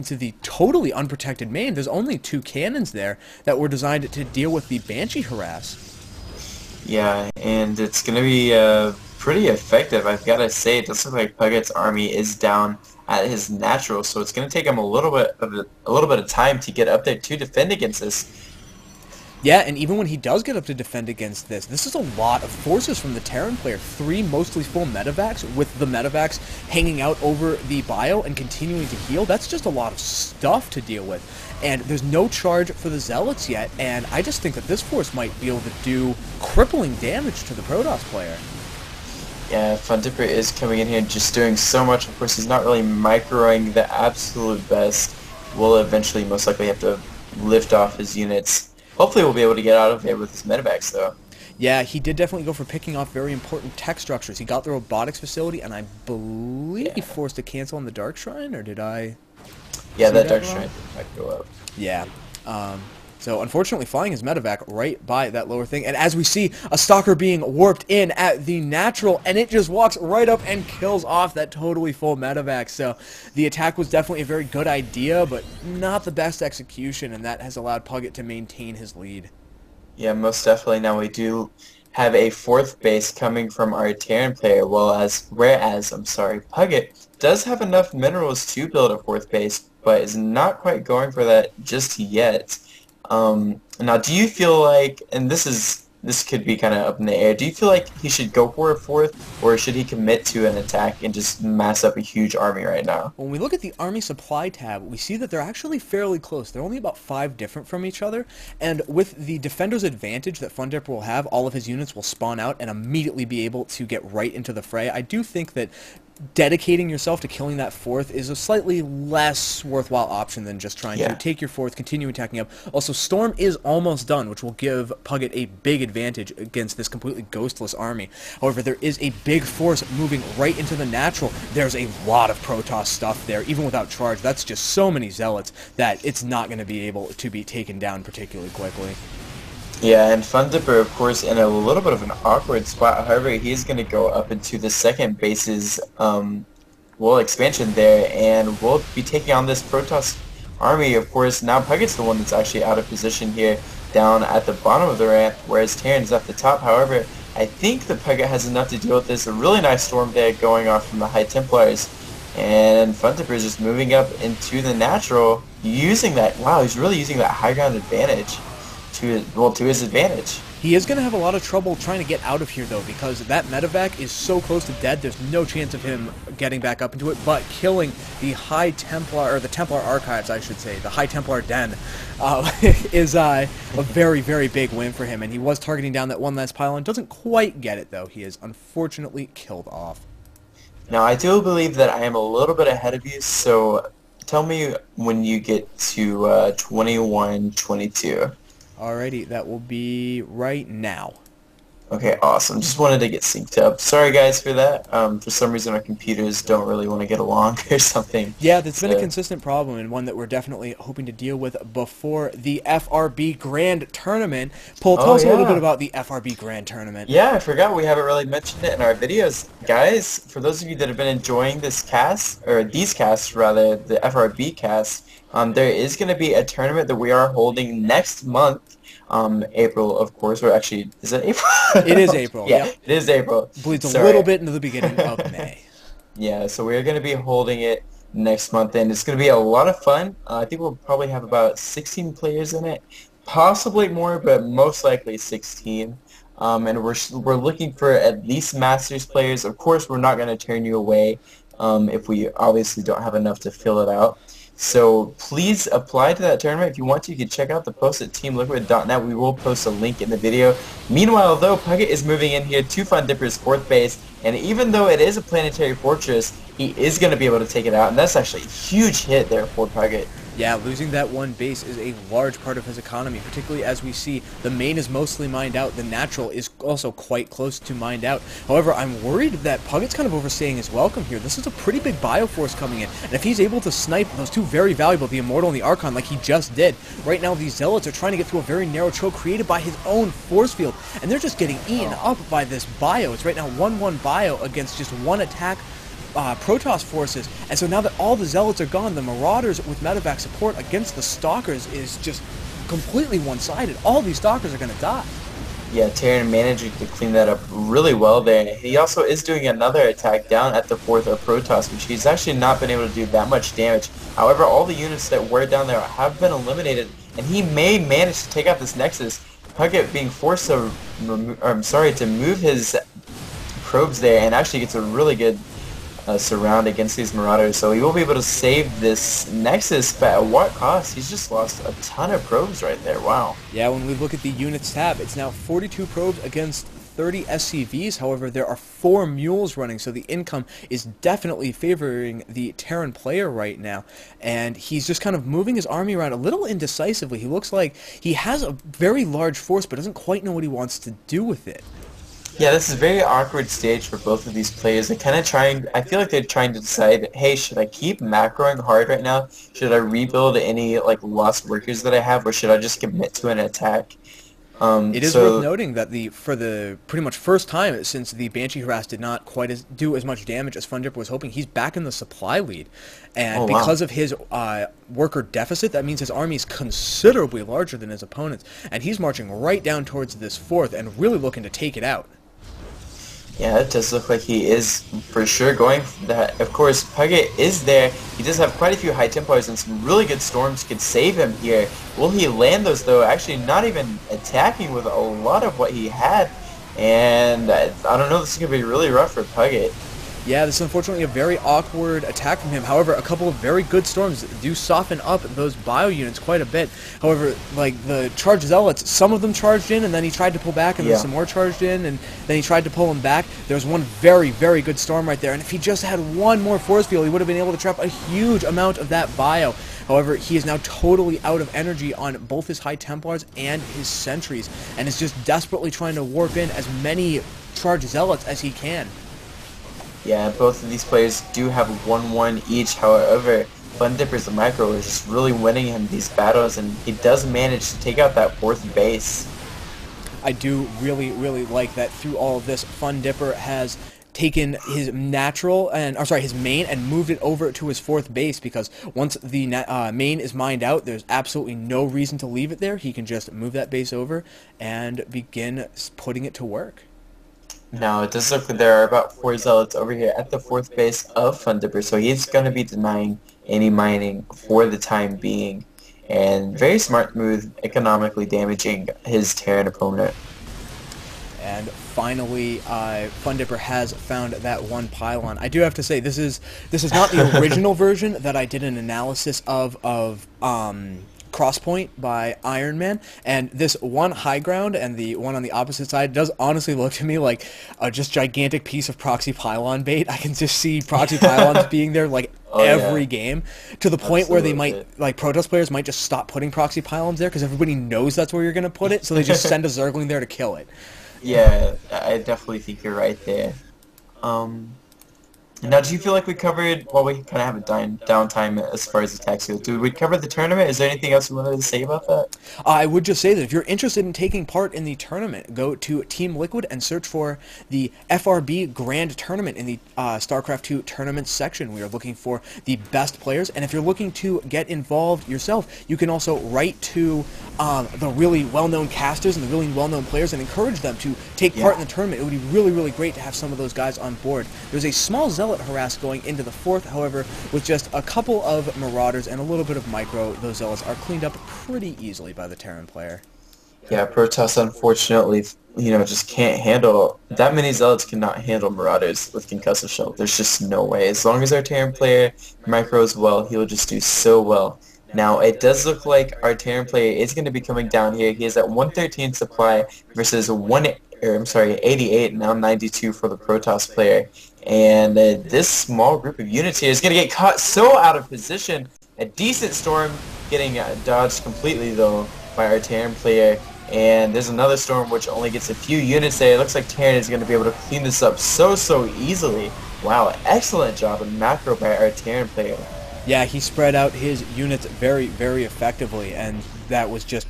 into the totally unprotected main. There's only 2 cannons there that were designed to deal with the Banshee harass. Yeah, and it's going to be pretty effective. I've got to say, it does look like Puget's army is down at his natural, so it's going to take him a little bit of time to get up there to defend against this. Yeah, and even when he does get up to defend against this, this is a lot of forces from the Terran player. 3 mostly full medevacs, with the medevacs hanging out over the bio and continuing to heal. That's just a lot of stuff to deal with. And there's no charge for the Zealots yet, and I just think that this force might be able to do crippling damage to the Protoss player. Yeah, Fundipper is coming in here just doing so much. Of course, he's not really microing the absolute best. We'll eventually most likely have to lift off his units. Hopefully we'll be able to get out of here with his medevacs, though. Yeah, he did definitely go for picking off very important tech structures. He got the robotics facility, and I believe he forced a cancel on the Dark Shrine, or did I? Yeah, that Dark Shrine might go up. Yeah. So unfortunately, flying his medevac right by that lower thing, and as we see, a Stalker being warped in at the natural, and it just walks right up and kills off that totally full medevac. So the attack was definitely a very good idea, but not the best execution, and that has allowed Puget to maintain his lead. Yeah, most definitely. Now we do have a 4th base coming from our Terran player, whereas Puget does have enough minerals to build a 4th base, but is not quite going for that just yet. Now, do you feel like, and this could be kind of up in the air, do you feel like he should go for a 4th, or should he commit to an attack and just mass up a huge army right now? When we look at the army supply tab, we see that they're actually fairly close. They're only about 5 different from each other, and with the defender's advantage that Fundipper will have, all of his units will spawn out and immediately be able to get right into the fray. I do think that dedicating yourself to killing that 4th is a slightly less worthwhile option than just trying to take your 4th, continue attacking up. Also, Storm is almost done, which will give Puget a big advantage against this completely ghostless army. However, there is a big force moving right into the natural. There's a lot of Protoss stuff there, even without charge. That's just so many Zealots that it's not going to be able to be taken down particularly quickly. Yeah, and Fundipper, of course, in a little bit of an awkward spot. However, he's going to go up into the 2nd base's expansion there, and we'll be taking on this Protoss army. Of course, now Puget's the one that's actually out of position here down at the bottom of the ramp, whereas Terran's at the top. However, I think the Puget has enough to deal with this. A really nice storm there going off from the High Templars, and Fundipper is just moving up into the natural, using that. Wow, he's really using that high ground advantage to his advantage. He is going to have a lot of trouble trying to get out of here, though, because that medevac is so close to dead, there's no chance of him getting back up into it, but killing the High Templar, or the Templar Archives, I should say, the High Templar Den, is a very, very big win for him, and he was targeting down that one last pylon. Doesn't quite get it, though. He is unfortunately killed off. Now, I do believe that I am a little bit ahead of you, so tell me when you get to 21-22. Alrighty, that will be right now. Okay, awesome. Just wanted to get synced up. Sorry, guys, for that. For some reason, our computers don't really want to get along or something. Yeah, that's been a consistent problem, and one that we're definitely hoping to deal with before the FRB Grand Tournament. Paul, tell us a little bit about the FRB Grand Tournament. Yeah, I forgot. We haven't really mentioned it in our videos. Guys, for those of you that have been enjoying this cast, or these casts, rather, the FRB cast, there is going to be a tournament that we are holding next month. April, of course, or actually, is it April? It is April, yeah. It is April. Bleeds a little bit into the beginning of May. Yeah, so we're going to be holding it next month, and it's going to be a lot of fun. I think we'll probably have about 16 players in it, possibly more, but most likely 16. And we're looking for at least Masters players. Of course, we're not going to turn you away if we obviously don't have enough to fill it out. So please apply to that tournament. If you want to, you can check out the post at teamliquid.net. We will post a link in the video. Meanwhile, though, Puget is moving in here to Fundipper's 4th base, and even though it is a planetary fortress, he is going to be able to take it out, and that's actually a huge hit there for Puget. Yeah, losing that one base is a large part of his economy, particularly as we see the main is mostly mined out. The natural is also quite close to mined out. However, I'm worried that Puget's kind of overstaying his welcome here. This is a pretty big bioforce coming in, and if he's able to snipe those two very valuable, the Immortal and the Archon, like he just did, right now these Zealots are trying to get through a very narrow choke created by his own force field, and they're just getting eaten up by this bio. It's right now 1-1 bio against just one attack Protoss forces, and so now that all the Zealots are gone, the Marauders with medevac support against the Stalkers is just completely one-sided. All these Stalkers are going to die. Yeah, Terran managing to clean that up really well there. He also is doing another attack down at the 4th of Protoss, which he's actually not been able to do that much damage. However, all the units that were down there have been eliminated, and he may manage to take out this Nexus. Puget being forced to, to move his probes there, and actually gets a really good surround against these Marauders, so he will be able to save this Nexus, but at what cost? He's just lost a ton of probes right there. Wow. Yeah, when we look at the units tab, it's now 42 probes against 30 SCVs. However, there are 4 mules running, so the income is definitely favoring the Terran player right now, and he's just kind of moving his army around a little indecisively. He looks like he has a very large force, but doesn't quite know what he wants to do with it. Yeah, this is a very awkward stage for both of these players. They're kind of trying, I feel like they're trying to decide, hey, should I keep macroing hard right now? Should I rebuild any, like, lost workers that I have, or should I just commit to an attack? It is worth noting that for the pretty much first time since the Banshee Harass did not quite do as much damage as Fundipper was hoping, he's back in the supply lead. And because of his worker deficit, that means his army is considerably larger than his opponent's. And he's marching right down towards this 4th and really looking to take it out. Yeah, it does look like he is for sure going for that. Of course, Puget is there. He does have quite a few high Templars, and some really good storms could save him here. Will he land those, though? Actually, not even attacking with a lot of what he had. And I don't know, this is going to be really rough for Puget. Yeah, this is unfortunately a very awkward attack from him. However, a couple of very good storms do soften up those bio units quite a bit. However, like the charged Zealots, some of them charged in, and then he tried to pull back, and then some more charged in, and then he tried to pull them back. There was one very, very good storm right there, and if he just had one more force field, he would have been able to trap a huge amount of that bio. However, he is now totally out of energy on both his High Templars and his Sentries, and is just desperately trying to warp in as many charged Zealots as he can. Yeah, both of these players do have 1-1 each. However, Fundipper's micro is just really winning him these battles, and he does manage to take out that 4th base. I do really, really like that through all of this, Fundipper has taken his his main and moved it over to his 4th base, because once the main is mined out, there's absolutely no reason to leave it there. He can just move that base over and begin putting it to work. Now, it does look like there are about 4 Zealots over here at the 4th base of Fundipper, so he's going to be denying any mining for the time being. And very smart move, economically damaging his Terran opponent. And finally, Fundipper has found that one pylon. I do have to say, this is not the original version that I did an analysis of Crosspoint by Iron Man, and this one high ground and the one on the opposite side does honestly look to me like a just gigantic piece of proxy pylon bait. I can just see proxy pylons being there like every game, to the point where they might, like, Protoss players might just stop putting proxy pylons there because everybody knows that's where you're going to put it, so they just send a Zergling there to kill it. Yeah, I definitely think you're right there. Now, do you feel like we covered, well, we kind of have a downtime as far as attacks go. Did we cover the tournament? Is there anything else you wanted to say about that? I would just say that if you're interested in taking part in the tournament, go to Team Liquid and search for the FRB Grand Tournament in the StarCraft 2 Tournaments section. We are looking for the best players, and if you're looking to get involved yourself, you can also write to the really well-known casters and the really well-known players and encourage them to take part in the tournament. It would be really, really great to have some of those guys on board. There's a small Zealot harass going into the 4th, however, with just a couple of Marauders and a little bit of micro, those Zealots are cleaned up pretty easily by the Terran player. Yeah, Protoss unfortunately, just can't handle, that many Zealots cannot handle Marauders with concussive shell. There's just no way. As long as our Terran player micros well, he'll just do so well. Now, it does look like our Terran player is going to be coming down here. He is at 113 supply versus 88, now 92 for the Protoss player. And this small group of units here is going to get caught so out of position. A decent storm getting dodged completely, though, by our Terran player. And there's another storm which only gets a few units there. It looks like Terran is going to be able to clean this up so easily. Wow, excellent job of macro by our Terran player. Yeah, he spread out his units very, very effectively, and that was just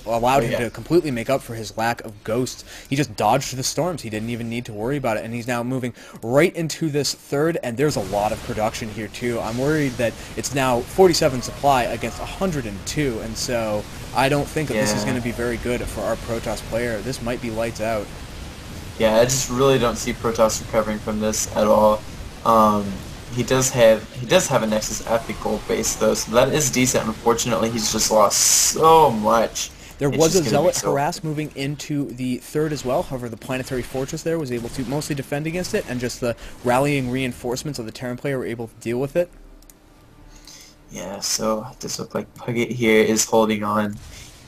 allowed Oh him yeah. to completely make up for his lack of ghosts. He just dodged the storms. He didn't even need to worry about it, and he's now moving right into this third, and there's a lot of production here too. I'm worried that it's now 47 supply against 102, and so I don't think that this is going Yeah. to be very good for our Protoss player. This might be lights out. Yeah, I just really don't see Protoss recovering from this at all. He does have a Nexus Epic gold base though, so that is decent. Unfortunately, he's just lost so much. There It's was a just gonna be Zealot so. harass moving into the third as well. However, the Planetary Fortress there was able to mostly defend against it, and just the rallying reinforcements of the Terran player were able to deal with it. Yeah, so this looks like Puget here is holding on.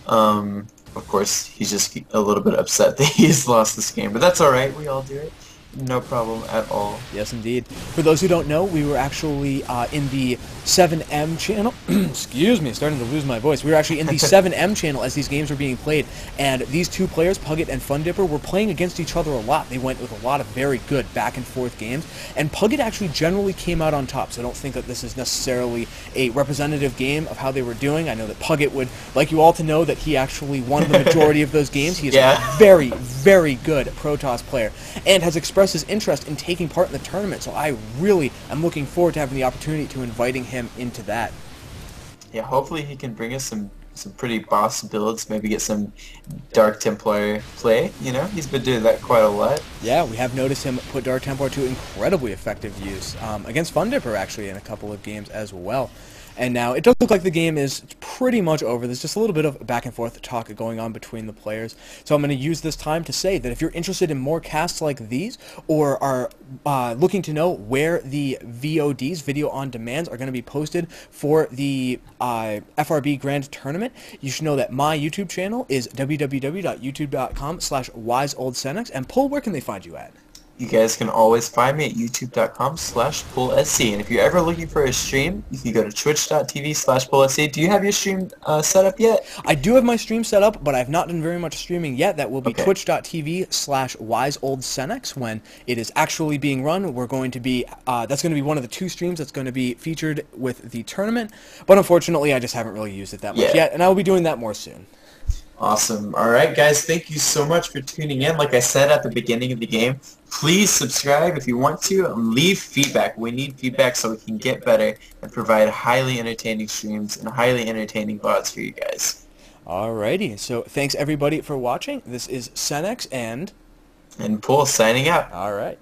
Of course, he's just a little bit upset that he's lost this game, but that's alright, we all do it. No problem at all. Yes, indeed. For those who don't know, we were actually in the 7M channel. Excuse me, starting to lose my voice. We were actually in the 7M channel as these games were being played, and these two players, Puget and Fundipper, were playing against each other a lot. They went with a lot of very good back-and-forth games, and Puget actually generally came out on top, so I don't think that this is necessarily a representative game of how they were doing. I know that Puget would like you all to know that he actually won the majority of those games. He is Yeah. a very, very good Protoss player, and has expressed his interest in taking part in the tournament, so I really am looking forward to having the opportunity to inviting him into that. Yeah, hopefully he can bring us some pretty boss builds, maybe get some Dark Templar play, you know? He's been doing that quite a lot. Yeah, we have noticed him put Dark Templar to incredibly effective use against Fundipper, actually, in a couple of games as well. And now it does look like the game is pretty much over. There's just a little bit of back and forth talk going on between the players. So I'm going to use this time to say that if you're interested in more casts like these, or are looking to know where the VODs, video on demands, are going to be posted for the FRB Grand Tournament, you should know that my YouTube channel is www.youtube.com/wiseoldsenex. And Paul, where can they find you at? You guys can always find me at youtube.com/pullsc. And if you're ever looking for a stream, you can go to twitch.tv/pullsc. Do you have your stream set up yet? I do have my stream set up, but I've not done very much streaming yet. That will be Okay. twitch.tv/wiseoldsenex. When it is actually being run, we're going to be, that's going to be one of the two streams that's going to be featured with the tournament. But unfortunately, I just haven't really used it that much Yeah. yet, and I will be doing that more soon. Awesome. All right, guys, thank you so much for tuning in. Like I said at the beginning of the game, please subscribe if you want to, and leave feedback. We need feedback so we can get better and provide highly entertaining streams and highly entertaining VODs for you guys. Alrighty, so thanks everybody for watching. This is Senex, and And Pull signing out. alright.